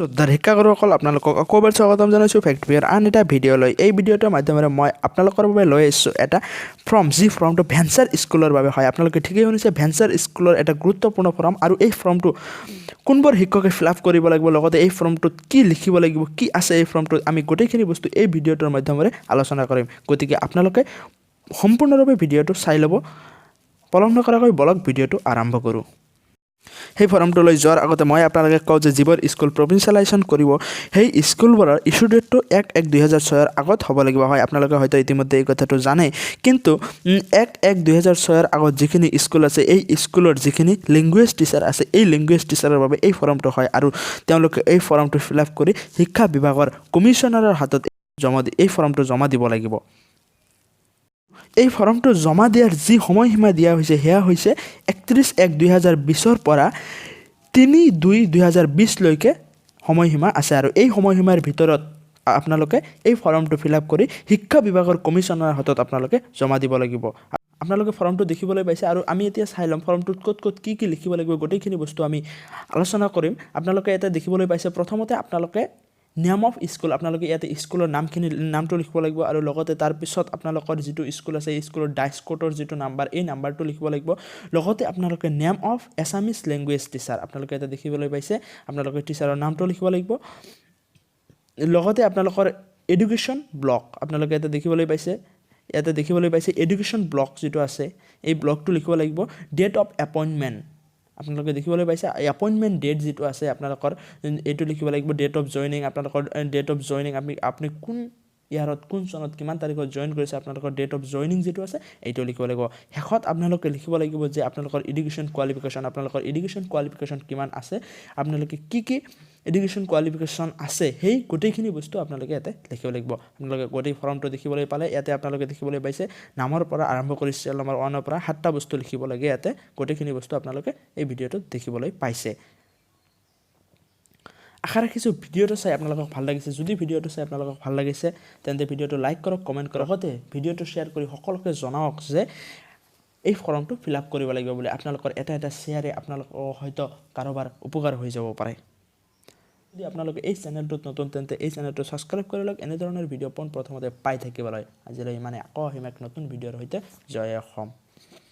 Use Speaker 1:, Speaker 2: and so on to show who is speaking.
Speaker 1: শ্ৰদ্ধাৰ শিক্ষাগুৰুসকল আপোনালোকক আকৌ এবাৰ স্বাগতম জনাইছোঁ ফেক্টৰীৰ আন এটা ভিডিঅ' লৈ এই ভিডিঅ'টোৰ মাধ্যমেৰে মই আপোনালোকৰ বাবে লৈ আহিছোঁ এটা ফৰ্ম যি ফৰ্মটো ভেঞ্চাৰ স্কুলৰ বাবে হয় আপোনালোকে ঠিকেই শুনিছে ভেঞ্চাৰ স্কুলৰ এটা গুৰুত্বপূৰ্ণ ফৰ্ম আৰু এই ফৰ্মটো কোনবোৰ শিক্ষকে ফিল আপ কৰিব লাগিব লগতে এই ফৰ্মটোত কি লিখিব লাগিব কি আছে এই ফৰ্মটোত আমি গোটেইখিনি বস্তু এই ভিডিঅ'টোৰ মাধ্যমেৰে আলোচনা কৰিম গতিকে আপোনালোকে সম্পূৰ্ণৰূপে ভিডিঅ'টো চাই ল'ব পলম নকৰাকৈ বলক ভিডিঅ'টো আৰম্ভ কৰোঁ সেই ফৰ্মটো লৈ যোৱাৰ আগতে মই আপোনালোকে কওঁ যে যিবোৰ স্কুল প্ৰভিncialization কৰিব সেই স্কুলবোৰৰ ইছ্যু ডেটটো 1/1/2006 আগত হ'ব লাগিব হয় আপোনালোকে হয়তো ইতিমধ্যে এই কথাটো জানে কিন্তু 1/1/2006 আগত যিখিনি স্কুল আছে এই স্কুলৰ যিখিনি লেংগুৱেজ টিচাৰ আছে এই লেংগুৱেজ টিচাৰৰ বাবে এই ফৰ্মটো হয় আৰু তেওঁলোকে এই ফৰ্মটো ফিল আপ কৰি শিক্ষা বিভাগৰ কমিশ্যনাৰৰ হাতত এই ফৰ্মটো জমা দিব লাগিব এই ফৰ্মটো জমা দিয়াৰ যি সময়সীমা দিয়া হৈছে সেয়া হৈছে 31/1/2020 পৰা 3/2/2020 লৈকে সময়সীমা আছে আৰু এই সময়সীমাৰ ভিতৰত আপোনালোকে এই ফৰ্মটো ফিল আপ কৰি শিক্ষা বিভাগৰ কমিশ্যনাৰৰ হাতত আপোনালোকে জমা দিব লাগিব আপোনালোকে ফৰ্মটো দেখিবলৈ পাইছে আৰু আমি এতিয়া চাই ল'ম ফৰ্মটোত ক'ত কি লিখিব লাগিব গোটেইখিনি বস্তু আমি আলোচনা কৰিম আপোনালোকে এটা দেখিবলৈ পাইছে প্ৰথমতে আপোনালোকে নেম অফ স্কুল আপোনালোকে ইয়াতে স্কুলৰ নামটো লিখিব লাগিব আৰু লগতে তাৰ পিছত আপোনালোকৰ যিটো স্কুল আছে এই স্কুলৰ ডাইচ কোডৰ যিটো নাম্বাৰ এই নাম্বাৰটো লিখিব লাগিব লগতে আপোনালোকে name of Assamese language teacher আপোনালোকে এটা দেখিবলৈ পাইছে আপোনালোকে টিচাৰৰ নামটো লিখিব লাগিব লগতে আপোনালোকৰ এডুকেশ্যন ব্লক আপোনালোকে এটা দেখিবলৈ পাইছে এডুকেশ্যন ব্লক যিটো আছে এই ব্লকটো লিখিব লাগিব ডেট অফ এপইণ্টমেণ্ট আপোনালোকে দেখিবলৈ পাইছে এপইণ্টমেণ্ট ডেট যিটো আছে আপোনালোকৰ এইটো লিখিব লাগিব ডেট অফ জইনিং আপোনালোকৰ ডেট অফ জইনিং আপুনি কোন ইয়াৰত কোন চনত কিমান তাৰিখত জইন কৰিছে আপোনালোকৰ ডেট অফ জইনিং যিটো আছে এইটো লিখিব লাগিব শেষত আপোনালোকে লিখিব লাগিব যে আপোনালোকৰ এডুকেশ্যন কোৱালিফিকেশ্যন কিমান আছে আপোনালোকে কি এডুকেশ্যন কোৱালিফিকেশ্যন আছে সেই গোটেইখিনি বস্তু আপোনালোকে ইয়াতে লিখিব লাগিব আপোনালোকে গোটেই ফৰ্মটো দেখিবলৈ পালে ইয়াতে আপোনালোকে দেখিবলৈ পাইছে নামৰ পৰা আৰম্ভ কৰি চিৰিয়েল নম্বৰ 1 পৰা 7টা বস্তু লিখিব লাগে ইয়াতে গোটেইখিনি বস্তু আপোনালোকে এই ভিডিঅ'টোত দেখিবলৈ পাইছে আশা ৰাখিছোঁ ভিডিঅ'টো চাই আপোনালোকক ভাল লাগিছে যদি ভিডিঅ'টো চাই আপোনালোকক ভাল লাগিছে তেন্তে ভিডিঅ'টো লাইক কৰক কমেণ্ট কৰক লগতে ভিডিঅ'টো শ্বেয়াৰ কৰি সকলোকে জনাওক যে এই ফৰ্মটো ফিল আপ কৰিব লাগিব বুলি আপোনালোকৰ এটা শ্বেয়াৰে আপোনালোকৰ হয়তো কাৰোবাৰ উপকাৰ হৈ যাব পাৰে যদি আপোনালোকে এই চেনেলটোত নতুন তেন্তে এই চেনেলটো ছাবস্ক্ৰাইব কৰি লওক এনেধৰণৰ ভিডিঅ' পোনপ্ৰথমতে পাই থাকিবলৈ আজিলৈ ইমানে আকৌ আহিম এক নতুন ভিডিঅ'ৰ সৈতে জয় অসম